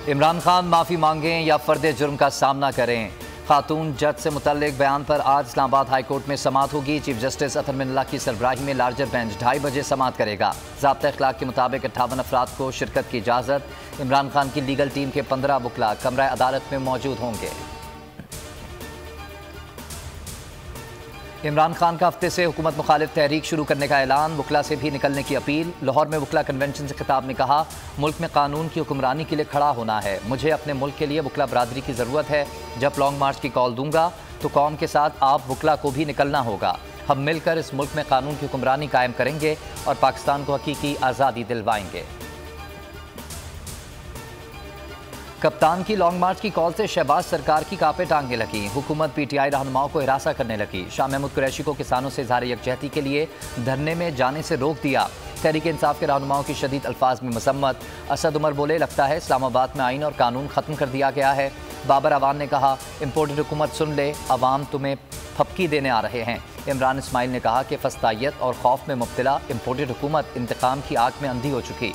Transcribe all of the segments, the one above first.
इमरान खान माफ़ी मांगें या फर्द जुर्म का सामना करें। खातून जज से मुतल्लिक बयान पर आज इस्लामाबाद हाई कोर्ट में समाअत होगी। चीफ जस्टिस अतर मिन्नल्लाह की सरबराही में लार्जर बेंच 2:30 बजे समाअत करेगा। ज़ाब्ता अखलाक के मुताबिक 58 अफराद को शिरकत की इजाज़त। इमरान खान की लीगल टीम के 15 वकला कमरा अदालत में मौजूद होंगे। इमरान खान का हफ्ते से हुकूमत मुखालिफ तहरीक शुरू करने का ऐलान, वकला से भी निकलने की अपील। लाहौर में वकला कन्वेंशन से खिताब में कहा, मुल्क में कानून की हुक्मरानी के लिए खड़ा होना है। मुझे अपने मुल्क के लिए वकला बरादरी की ज़रूरत है। जब लॉन्ग मार्च की कॉल दूंगा तो कौम के साथ आप वकला को भी निकलना होगा। हम मिलकर इस मुल्क में कानून की हुक्मरानी कायम करेंगे और पाकिस्तान को हकीकी आज़ादी दिलवाएंगे। कप्तान की लॉन्ग मार्च की कॉल से शहबाज सरकार की कांपे टांगने लगी। हुकूमत पीटीआई रहनुमाओं को हिरासा करने लगी। शाह महमूद कुरैशी को किसानों से इज़हार यकजहती के लिए धरने में जाने से रोक दिया। तहरीक इंसाफ के रहनुमाओं की शदीद अल्फाज में मसम्मत। असद उमर बोले, लगता है इस्लामाबाद में आइन और कानून ख़त्म कर दिया गया है। बाबर अवान ने कहा, इम्पोर्टेड हुकूमत सुन ले, अवाम तुम्हें फपकी देने आ रहे हैं। इमरान इस्माइल ने कहा कि फस्तायत और खौफ में मुब्तला इम्पोर्टेड हुकूमत इंतकाम की आग में अंधी हो चुकी।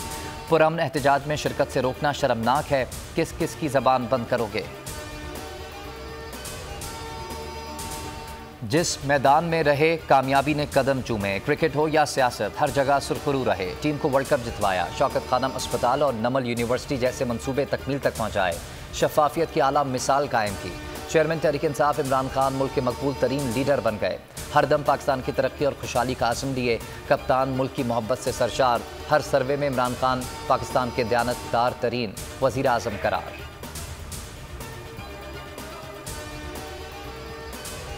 पुरअमन एहतजाज में शिरकत से रोकना शर्मनाक है। किस किस की ज़बान बंद करोगे। जिस मैदान में रहे कामयाबी ने कदम चूमे। क्रिकेट हो या सियासत, हर जगह सुरखरू रहे। टीम को वर्ल्ड कप जितवाया। शौकत खानम अस्पताल और नमल यूनिवर्सिटी जैसे मंसूबे तकमील तक पहुँचाए। शफाफियत की आला मिसाल कायम की। चेयरमैन तहरीक इंसाफ इमरान खान मुल्क के मकबूल तरीन लीडर बन गए। हरदम पाकिस्तान की तरक्की और खुशहाली का आज़म लिए। कप्तान मुल्क की मोहब्बत से सरशार। हर सर्वे में इमरान खान पाकिस्तान के दयानतदार तरीन वज़ीर आज़म करार।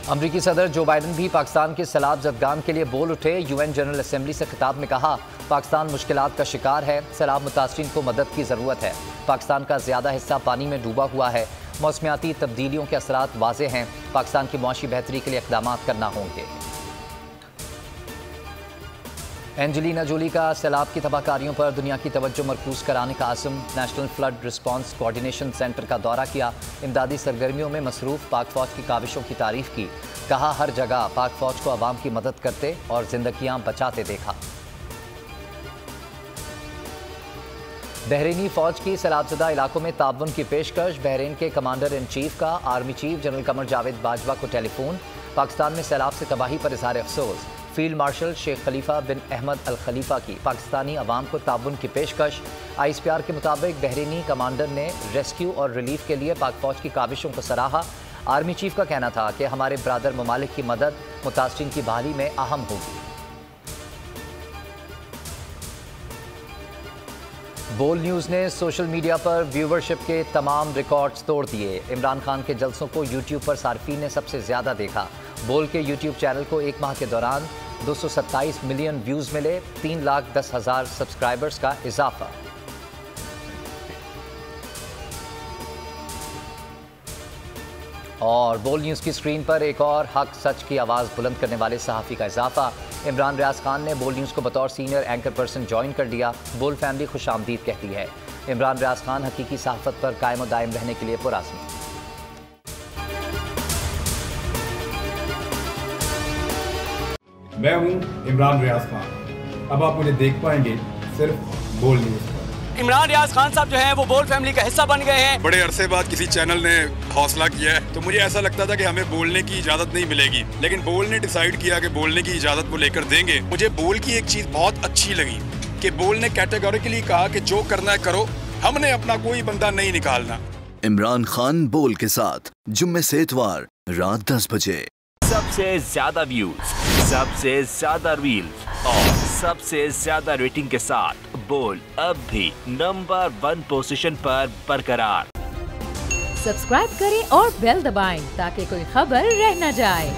अमरीकी सदर जो बाइडन भी पाकिस्तान के सैलाब ज़दगान के लिए बोल उठे। यूएन जनरल असेंबली से खिताब में कहा, पाकिस्तान मुश्किलात का शिकार है। सैलाब मुतासरीन को मदद की ज़रूरत है। पाकिस्तान का ज़्यादा हिस्सा पानी में डूबा हुआ है। मौसमियाती तब्दीलियों के असरात वाज़े हैं। पाकिस्तान की मुआशी बेहतरी के लिए इक़दाम करना होंगे। एंजेलिना जोली का सैलाब की तबाहकारियों पर दुनिया की तवज्जो मरकूज़ कराने का आज़म। National flood response coordination centre का दौरा किया। इमदादी सरगर्मियों में मसरूफ़ पाक फ़ौज की काविशों की तारीफ़ की। कहा, हर जगह पाक फ़ौज को अवाम की मदद करते और ज़िंदगियाँ बचाते देखा। बहरीनी फ़ौज की सैलाबज़दा इलाकों में ताउन की पेशकश। बहरीन के कमांडर इन चीफ का army chief general Qamar Javed Bajwa को टेलीफोन। पाकिस्तान में सैलाब से तबाही पर इज़हार अफसोस। फील्ड मार्शल शेख खलीफा बिन अहमद अल खलीफा की पाकिस्तानी अवाम को ताउन की पेशकश। ICPR के मुताबिक बहरीनी कमांडर ने रेस्क्यू और रिलीफ के लिए पाक फ़ौज की काविशों को सराहा। आर्मी चीफ का कहना था कि हमारे ब्रादर ममालिक की मदद मुतासरीन की बहाली में अहम होगी। बोल न्यूज़ ने सोशल मीडिया पर व्यूवरशिप के तमाम रिकॉर्ड्स तोड़ दिए। इमरान खान के जलसों को यूट्यूब पर सार्फिन ने सबसे ज़्यादा देखा। बोल के यूट्यूब चैनल को एक माह के दौरान 227 मिलियन व्यूज़ मिले। 3,10,000 सब्सक्राइबर्स का इजाफा। और बोल न्यूज़ की स्क्रीन पर एक और हक सच की आवाज़ बुलंद करने वाले सहाफ़ी का इजाफा। इमरान रियाज खान ने बोल न्यूज़ को बतौर सीनियर एंकर पर्सन ज्वाइन कर लिया। बोल फैमिली खुशामदीद कहती है। इमरान रियाज खान हकीकी सहाफ़त पर कायम और दायम रहने के लिए पुरअज़्म। मैं हूं इमरान रियाज खान। अब आप मुझे देख पाएंगे सिर्फ बोल न्यूज़ पर। इमरान रियाज खान साहब जो हैं वो बोल फैमिली का हिस्सा बन गए हैं। बड़े अरसे बाद किसी चैनल ने हौसला किया है, तो मुझे ऐसा लगता था कि हमें बोलने की इजाजत नहीं मिलेगी, लेकिन बोल ने डिसाइड किया कि बोलने की इजाजत वो लेकर देंगे। मुझे बोल की एक चीज बहुत अच्छी लगी कि बोल ने कैटेगोरिकली कहा कि जो करना है करो, हमने अपना कोई बंदा नहीं निकालना। इमरान खान बोल के साथ जुम्मे से इतवार रात 10 बजे। सबसे ज्यादा व्यूज, सबसे ज्यादा रील्स और सबसे ज्यादा रेटिंग के साथ बोल अब भी नंबर 1 पोजीशन पर बरकरार। सब्सक्राइब करें और बेल दबाएं ताकि कोई खबर रह न जाए।